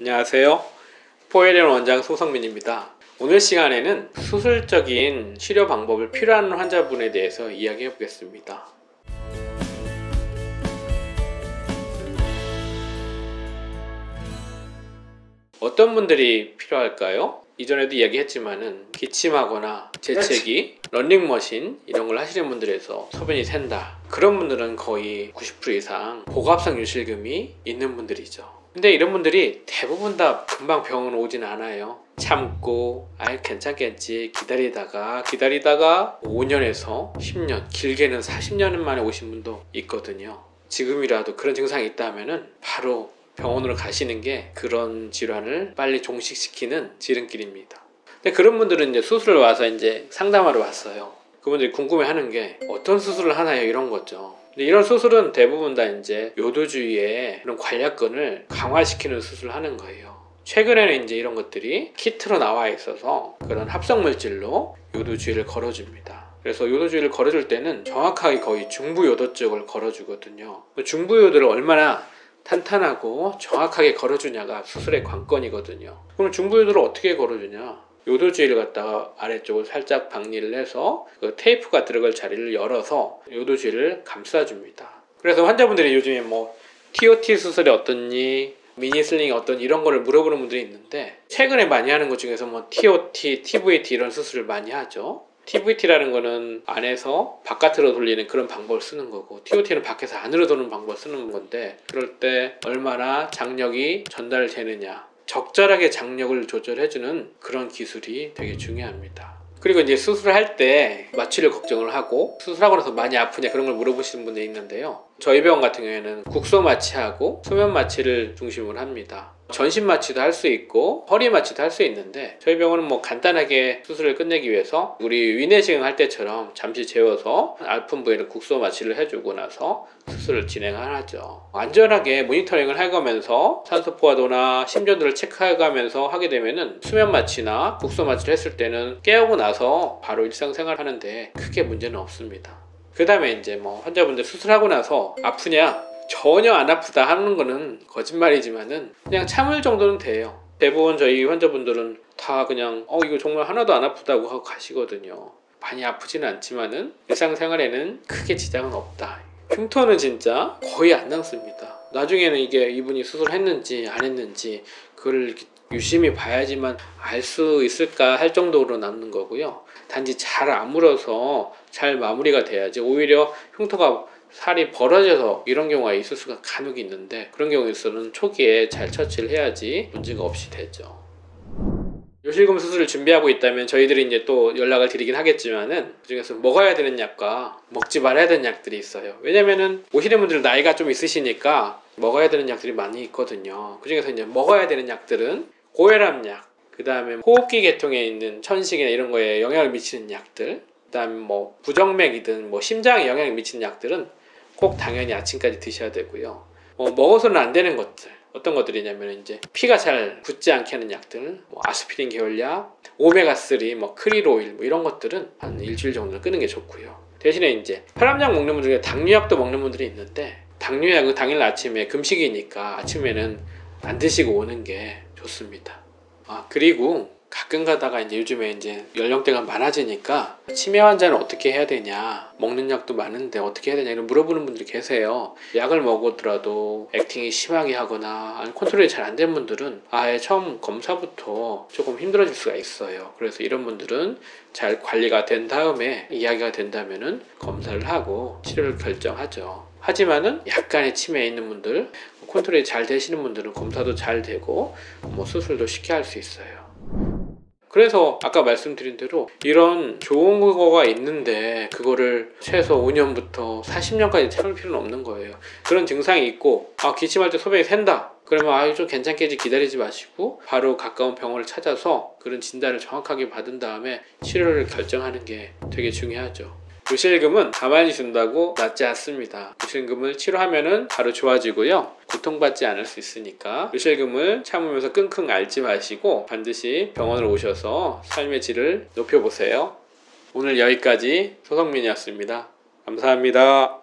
안녕하세요. 포에덴 원장 소성민입니다. 오늘 시간에는 수술적인 치료 방법을 필요한 환자분에 대해서 이야기해 보겠습니다. 어떤 분들이 필요할까요? 이전에도 이야기했지만은 기침하거나 재채기, 런닝머신 이런 걸 하시는 분들에서 소변이 샌다. 그런 분들은 거의 90% 이상 복압성 유실금이 있는 분들이죠. 근데 이런 분들이 대부분 다 금방 병원 오진 않아요. 참고 괜찮겠지 기다리다가 5년에서 10년, 길게는 40년 만에 오신 분도 있거든요. 지금이라도 그런 증상이 있다면은 바로 병원으로 가시는 게 그런 질환을 빨리 종식시키는 지름길입니다. 근데 그런 분들은 이제 수술을 와서 이제 상담하러 왔어요. 그분들이 궁금해하는 게 어떤 수술을 하나요? 이런 거죠. 근데 이런 수술은 대부분 다 이제 요도주의의 그런 관략근을 강화시키는 수술을 하는 거예요. 최근에는 이제 이런 것들이 키트로 나와 있어서 그런 합성 물질로 요도주의를 걸어줍니다. 그래서 요도주의를 걸어줄 때는 정확하게 거의 중부요도 쪽을 걸어주거든요. 중부요도를 얼마나 탄탄하고 정확하게 걸어주냐가 수술의 관건이거든요. 그럼 중부요도를 어떻게 걸어주냐? 요도주의를 갖다가 아래쪽을 살짝 박리를 해서 그 테이프가 들어갈 자리를 열어서 요도주의를 감싸줍니다. 그래서 환자분들이 요즘에 뭐 TOT 수술이 어떻니, 미니 슬링이 어떤 이런 거를 물어보는 분들이 있는데, 최근에 많이 하는 것 중에서 뭐 TOT, TVT 이런 수술을 많이 하죠. TVT라는 거는 안에서 바깥으로 돌리는 그런 방법을 쓰는 거고, TOT는 밖에서 안으로 도는 방법을 쓰는 건데, 그럴 때 얼마나 장력이 전달되느냐, 적절하게 장력을 조절해주는 그런 기술이 되게 중요합니다. 그리고 이제 수술을 할 때 마취를 걱정을 하고, 수술하고 나서 많이 아프냐 그런 걸 물어보시는 분들이 있는데요. 저희 병원 같은 경우에는 국소 마취하고 수면 마취를 중심으로 합니다. 전신 마취도 할 수 있고 허리 마취도 할 수 있는데, 저희 병원은 뭐 간단하게 수술을 끝내기 위해서 우리 위내시경 할 때처럼 잠시 재워서 아픈 부위를 국소 마취를 해주고 나서 수술을 진행하죠. 안전하게 모니터링을 해가면서 산소 포화도나 심전도를 체크해가면서 하게 되면은 수면 마취나 국소 마취를 했을 때는 깨우고 나서 바로 일상생활 하는데 크게 문제는 없습니다. 그 다음에 이제 뭐 환자분들 수술하고 나서 아프냐? 전혀 안 아프다 하는 거는 거짓말이지만은 그냥 참을 정도는 돼요. 대부분 저희 환자분들은 다 그냥 이거 정말 하나도 안 아프다고 하고 가시거든요. 많이 아프지는 않지만은 일상생활에는 크게 지장은 없다. 흉터는 진짜 거의 안 남습니다. 나중에는 이게 이분이 수술했는지 안 했는지 그걸 유심히 봐야지만 알 수 있을까 할 정도로 남는 거고요. 단지 잘 아물어서 잘 마무리가 돼야지, 오히려 흉터가 살이 벌어져서 이런 경우가 있을 수가 간혹 있는데, 그런 경우에서는 초기에 잘 처치를 해야지 문제가 없이 되죠. 요실금 수술을 준비하고 있다면 저희들이 이제 또 연락을 드리긴 하겠지만은, 그중에서 먹어야 되는 약과 먹지 말아야 되는 약들이 있어요. 왜냐면은 오시는 분들 나이가 좀 있으시니까 먹어야 되는 약들이 많이 있거든요. 그중에서 이제 먹어야 되는 약들은 고혈압약, 그 다음에 호흡기 계통에 있는 천식이나 이런 거에 영향을 미치는 약들, 그 다음에 뭐 부정맥이든 뭐 심장에 영향을 미치는 약들은 꼭 당연히 아침까지 드셔야 되고요. 먹어서는 안 되는 것들, 어떤 것들이냐면 이제 피가 잘 붙지 않게 하는 약들, 뭐 아스피린 계열약, 오메가3, 뭐 크릴 오일, 뭐 이런 것들은 한 일주일 정도는 끄는 게 좋고요. 대신에 이제 혈압약 먹는 분들 중에 당뇨약도 먹는 분들이 있는데, 당뇨약은 당일 아침에 금식이니까 아침에는 안 드시고 오는 게 좋습니다. 그리고 가끔 가다가 이제 요즘에 이제 연령대가 많아지니까 치매 환자는 어떻게 해야 되냐, 먹는 약도 많은데 어떻게 해야 되냐 이런 물어보는 분들이 계세요. 약을 먹었더라도 액팅이 심하게 하거나 컨트롤이 잘 안 된 분들은 아예 처음 검사부터 조금 힘들어질 수가 있어요. 그래서 이런 분들은 잘 관리가 된 다음에 이야기가 된다면은 검사를 하고 치료를 결정하죠. 하지만은 약간의 치매에 있는 분들, 컨트롤이 잘 되시는 분들은 검사도 잘 되고 뭐 수술도 쉽게 할 수 있어요. 그래서 아까 말씀드린 대로 이런 좋은 거가 있는데 그거를 최소 5년부터 40년까지 참을 필요는 없는 거예요. 그런 증상이 있고 기침할 때 소변이 샌다, 그러면 좀 괜찮겠지 기다리지 마시고 바로 가까운 병원을 찾아서 그런 진단을 정확하게 받은 다음에 치료를 결정하는 게 되게 중요하죠. 요실금은 가만히 둔다고 낫지 않습니다. 요실금을 치료하면은 바로 좋아지고요. 고통받지 않을 수 있으니까 요실금을 참으면서 끙끙 앓지 마시고 반드시 병원을 오셔서 삶의 질을 높여보세요. 오늘 여기까지 소성민이었습니다. 감사합니다.